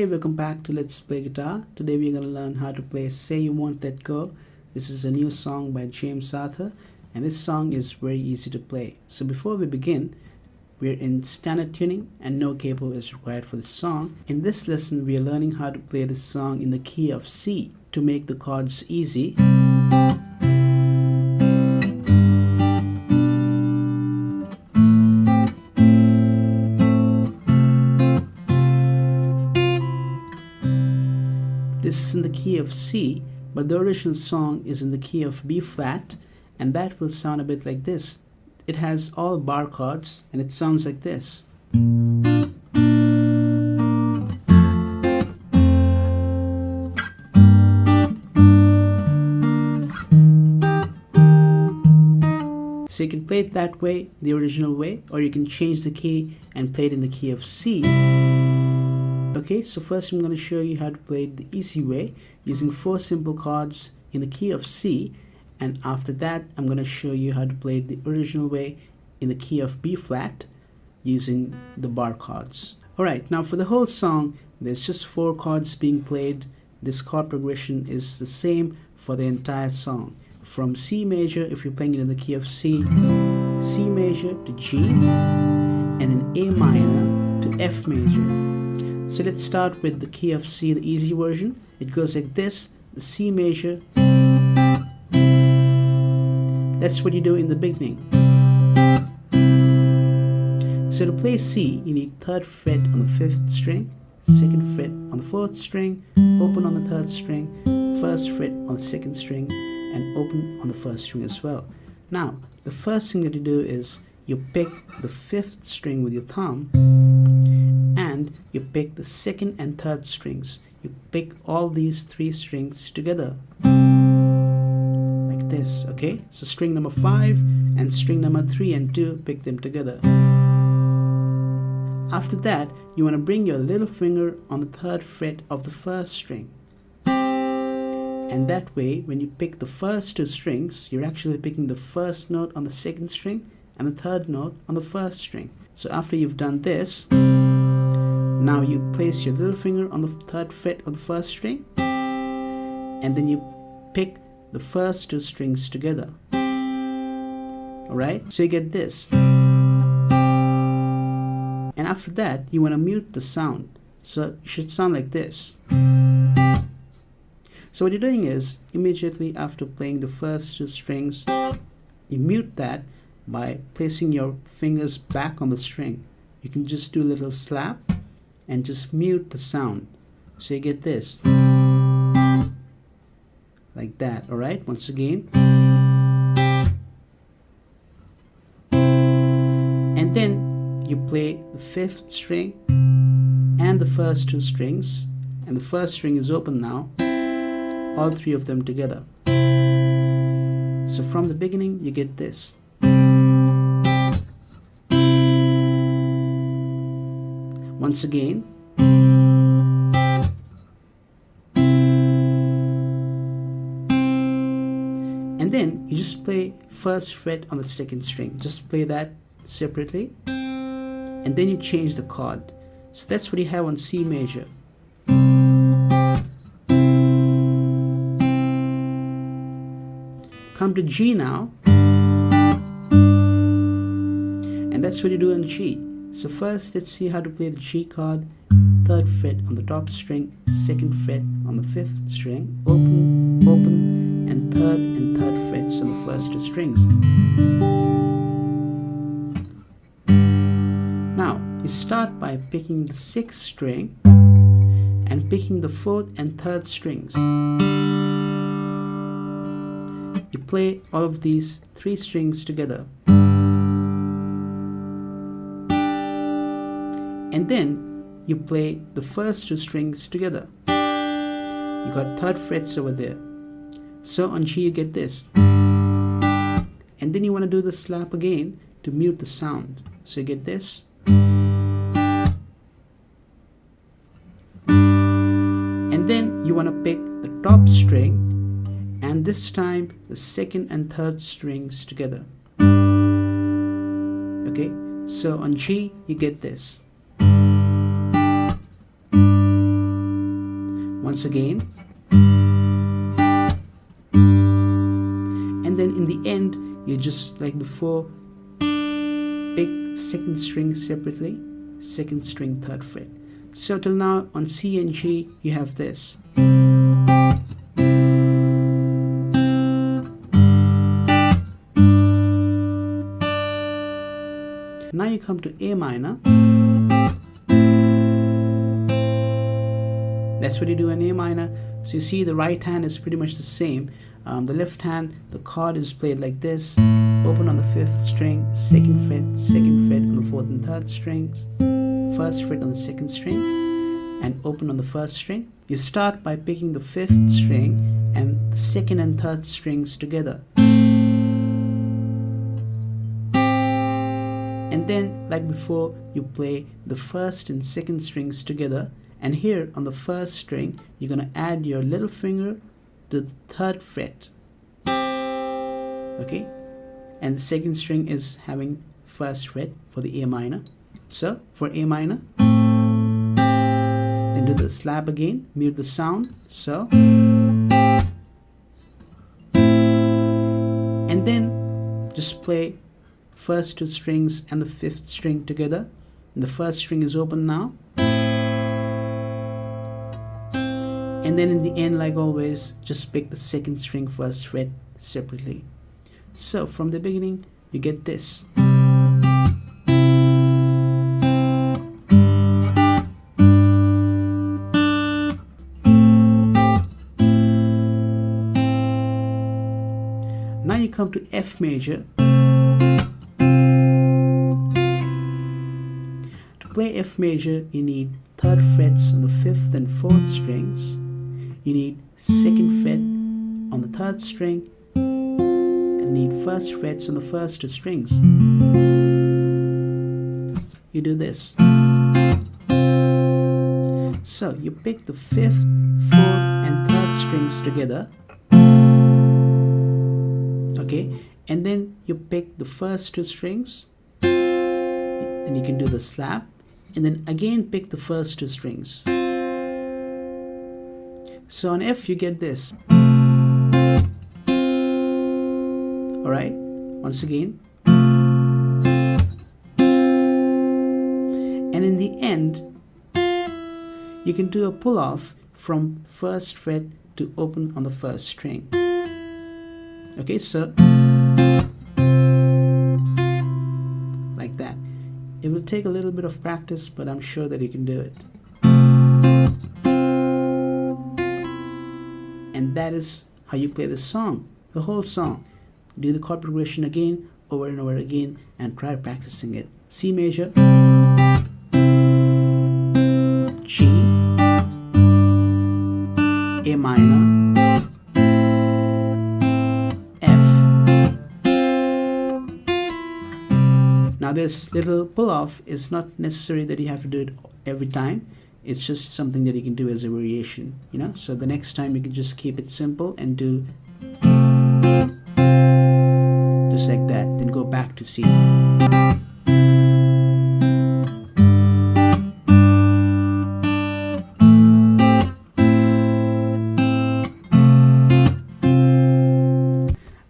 Hey, welcome back to Let's Play Guitar. Today we're going to learn how to play Say You Won't Let Go. This is a new song by James Arthur, and this song is very easy to play. So before we begin, we're in standard tuning and no capo is required for this song. In this lesson, we are learning how to play this song in the key of C. To make the chords easy, this is in the key of C, but the original song is in the key of B flat, and that will sound a bit like this. It has all bar chords and it sounds like this. So you can play it that way, the original way, or you can change the key and play it in the key of C. Okay, so first I'm going to show you how to play it the easy way using 4 simple chords in the key of C, and after that I'm going to show you how to play it the original way in the key of B flat using the bar chords. Alright, now for the whole song there's just 4 chords being played. This chord progression is the same for the entire song. From C major, if you're playing it in the key of C, C major to G, and then A minor to F major. So let's start with the key of C, the easy version. It goes like this, the C major. That's what you do in the beginning. So to play C, you need 3rd fret on the 5th string, 2nd fret on the 4th string, open on the 3rd string, 1st fret on the 2nd string, and open on the 1st string as well. Now, the first thing that you do is you pick the 5th string with your thumb, and you pick the 2nd and 3rd strings. You pick all these 3 strings together like this. Okay, so string number 5 and string number 3 and 2, pick them together. After that, you want to bring your little finger on the 3rd fret of the 1st string, and that way when you pick the first 2 strings, you're actually picking the 1st note on the 2nd string and the 3rd note on the 1st string. So after you've done this, now you place your little finger on the 3rd fret of the 1st string, and then you pick the first 2 strings together. Alright, so you get this. And after that, you want to mute the sound. So it should sound like this. So what you're doing is, immediately after playing the first 2 strings, you mute that by placing your fingers back on the string. You can just do a little slap and just mute the sound. So you get this. Like that, alright? Once again. And then you play the 5th string and the first 2 strings, and the 1st string is open now, all 3 of them together. So from the beginning you get this. Once again. And then you just play 1st fret on the 2nd string. Just play that separately. And then you change the chord. So that's what you have on C major. Come to G now. And that's what you do on G. So first, let's see how to play the G chord. 3rd fret on the top string, 2nd fret on the 5th string, open, open, and 3rd frets on the first 2 strings. Now, you start by picking the 6th string and picking the 4th and 3rd strings. You play all of these 3 strings together. And then you play the first 2 strings together. You got 3rd frets over there. So on G you get this. And then you want to do the slap again to mute the sound. So you get this. And then you want to pick the top string, and this time the 2nd and 3rd strings together. Okay, so on G you get this. once again, and then in the end you just like before pick second string separately, second string, third fret. So till now on C and G you have this. Now you come to A minor. That's what you do in A minor. So you see the right hand is pretty much the same. The left hand, the chord is played like this. Open on the 5th string, 2nd fret on the 4th and 3rd strings, 1st fret on the 2nd string, and open on the 1st string. You start by picking the 5th string and the 2nd and 3rd strings together. And then, like before, you play the 1st and 2nd strings together. And here on the 1st string, you're going to add your little finger to the 3rd fret. Okay? And the 2nd string is having 1st fret for the A minor. So, for A minor, then do the slap again, mute the sound. So. And then, just play first 2 strings and the 5th string together. And the 1st string is open now. And then in the end, like always, just pick the 2nd string, 1st fret separately. So from the beginning, you get this. Now you come to F major. To play F major, you need 3rd frets on the 5th and 4th strings. You need 2nd fret on the 3rd string, and need 1st frets on the 1st 2 strings. You do this. So you pick the 5th, 4th and 3rd strings together. Okay, and then you pick the 1st 2 strings, and you can do the slap, and then again pick the 1st 2 strings. So on F you get this. Alright, once again. And in the end, you can do a pull off from 1st fret to open on the 1st string. Okay, so like that. It will take a little bit of practice, but I'm sure that you can do it. And that is how you play the song, the whole song. Do the chord progression again, over and over again, and try practicing it. C major, G, A minor, F. Now this little pull-off is not necessary that you have to do it every time. It's just something that you can do as a variation, you know. So the next time you can just keep it simple and do just like that, then go back to C.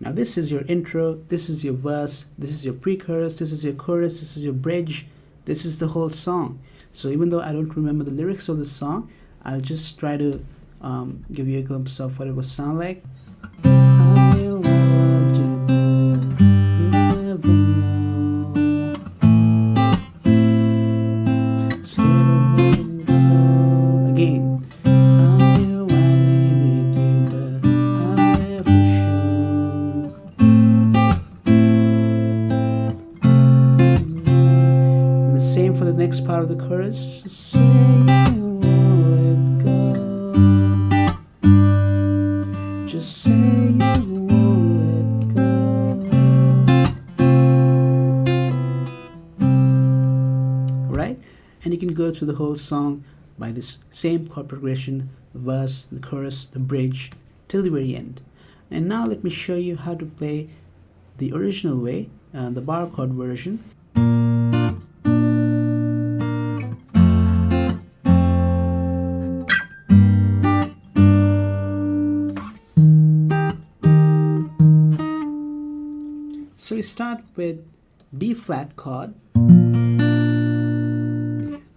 Now this is your intro, this is your verse, this is your pre-chorus, this is your chorus, this is your bridge, this is the whole song. So even though I don't remember the lyrics of the song, I'll just try to give you a glimpse of what it would sound like. Again. Same for the next part of the chorus. Just say you won't let go. Just say you won't let go. Alright? And you can go through the whole song by this same chord progression, the verse, the chorus, the bridge, till the very end. And now let me show you how to play the original way, the bar chord version. start with B flat chord.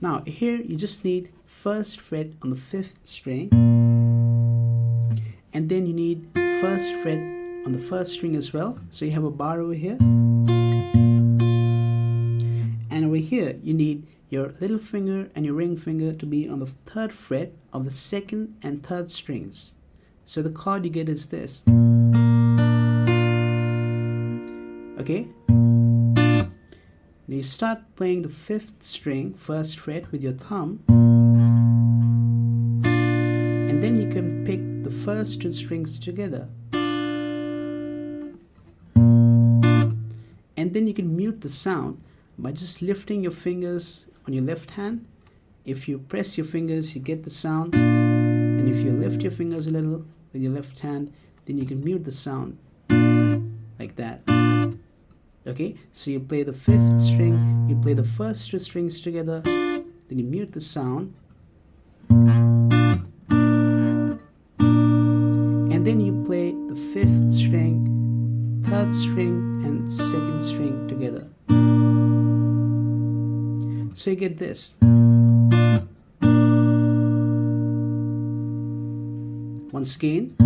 Now here you just need first fret on the 5th string, and then you need first fret on the 1st string as well. So you have a bar over here, and over here you need your little finger and your ring finger to be on the 3rd fret of the 2nd and 3rd strings. So the chord you get is this. Okay? You start playing the 5th string, 1st fret with your thumb, and then you can pick the first 2 strings together, and then you can mute the sound by just lifting your fingers on your left hand. If you press your fingers, you get the sound, and if you lift your fingers a little with your left hand, then you can mute the sound like that. Okay, so you play the 5th string, you play the first 2 strings together, then you mute the sound, and then you play the 5th string, 3rd string, and 2nd string together. So you get this. Once again.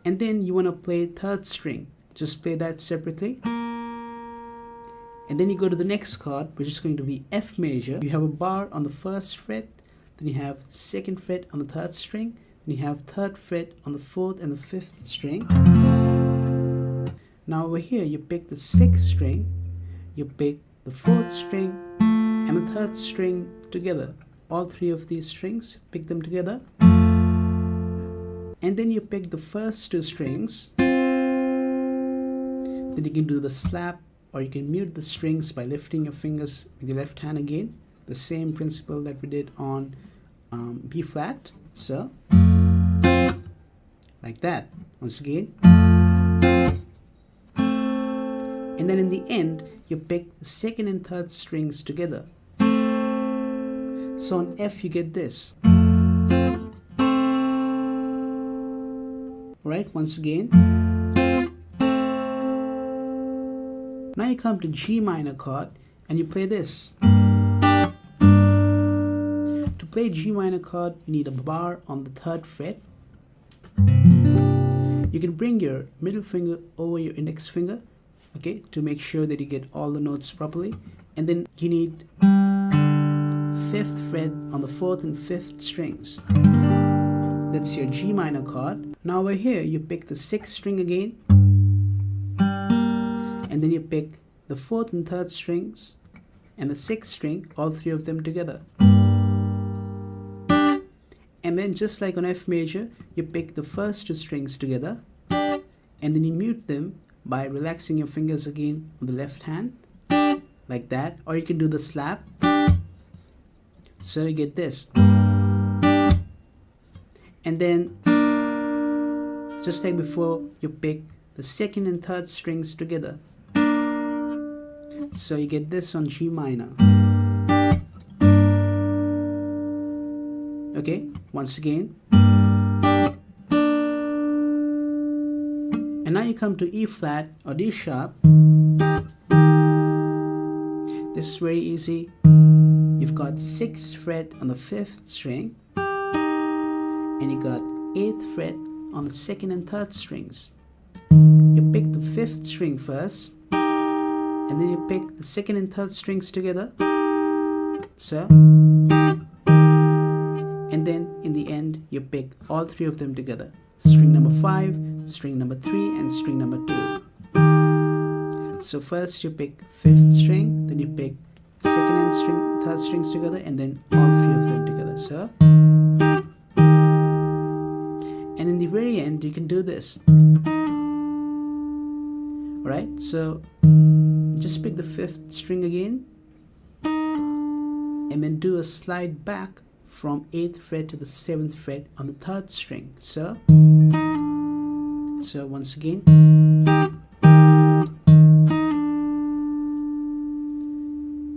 And then you want to play 3rd string. Just play that separately. And then you go to the next chord, which is going to be F major. You have a bar on the 1st fret, then you have 2nd fret on the 3rd string, then you have 3rd fret on the 4th and the 5th string. Now over here you pick the 6th string, you pick the 4th string and the 3rd string together. All 3 of these strings, pick them together. And then you pick the first 2 strings. Then you can do the slap, or you can mute the strings by lifting your fingers with your left hand again. The same principle that we did on B flat. So, like that. Once again. And then in the end, you pick the 2nd and 3rd strings together. So on F you get this. Right, once again. Now you come to G minor chord and you play this. To play G minor chord, you need a bar on the 3rd fret. You can bring your middle finger over your index finger, okay, to make sure that you get all the notes properly. And then you need 5th fret on the 4th and 5th strings. That's your G minor chord. Now over here you pick the 6th string again, and then you pick the 4th and 3rd strings and the 6th string, all 3 of them together. And then just like on F major, you pick the first 2 strings together, and then you mute them by relaxing your fingers again on the left hand, like that, or you can do the slap. So you get this. And then, just like before, you pick the 2nd and 3rd strings together. So you get this on G minor. Okay, once again. And now you come to E flat or D sharp. This is very easy. You've got 6th fret on the 5th string, and you got 8th fret on the 2nd and 3rd strings. You pick the 5th string first, and then you pick the 2nd and 3rd strings together. So, and then in the end you pick all 3 of them together. String number 5, string number 3, and string number 2. So first you pick 5th string, then you pick 2nd and 3rd strings together, and then all 3 of them together. So, and in the very end you can do this. Alright, so just pick the 5th string again, and then do a slide back from 8th fret to the 7th fret on the 3rd string. So once again.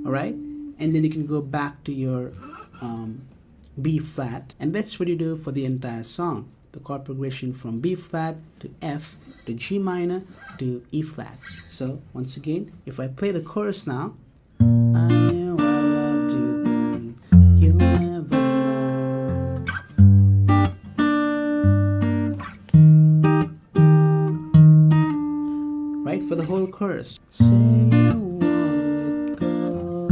Alright, and then you can go back to your B flat, and that's what you do for the entire song. the chord progression from B flat to F to G minor to E flat. So once again, if I play the chorus now, I know I loved you then, you'll never know. Right, for the whole chorus. Say you won't let go,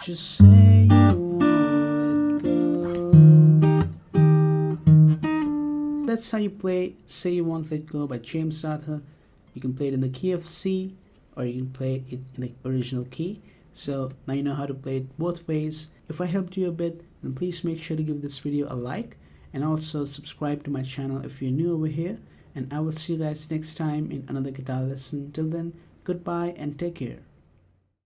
just say you won't let go. That's how you play Say You Won't Let Go by James Arthur. You can play it in the key of C, or you can play it in the original key. So now you know how to play it both ways. If I helped you a bit, then please make sure to give this video a like, and also subscribe to my channel if you're new over here. And I will see you guys next time in another guitar lesson. Till then, goodbye and take care.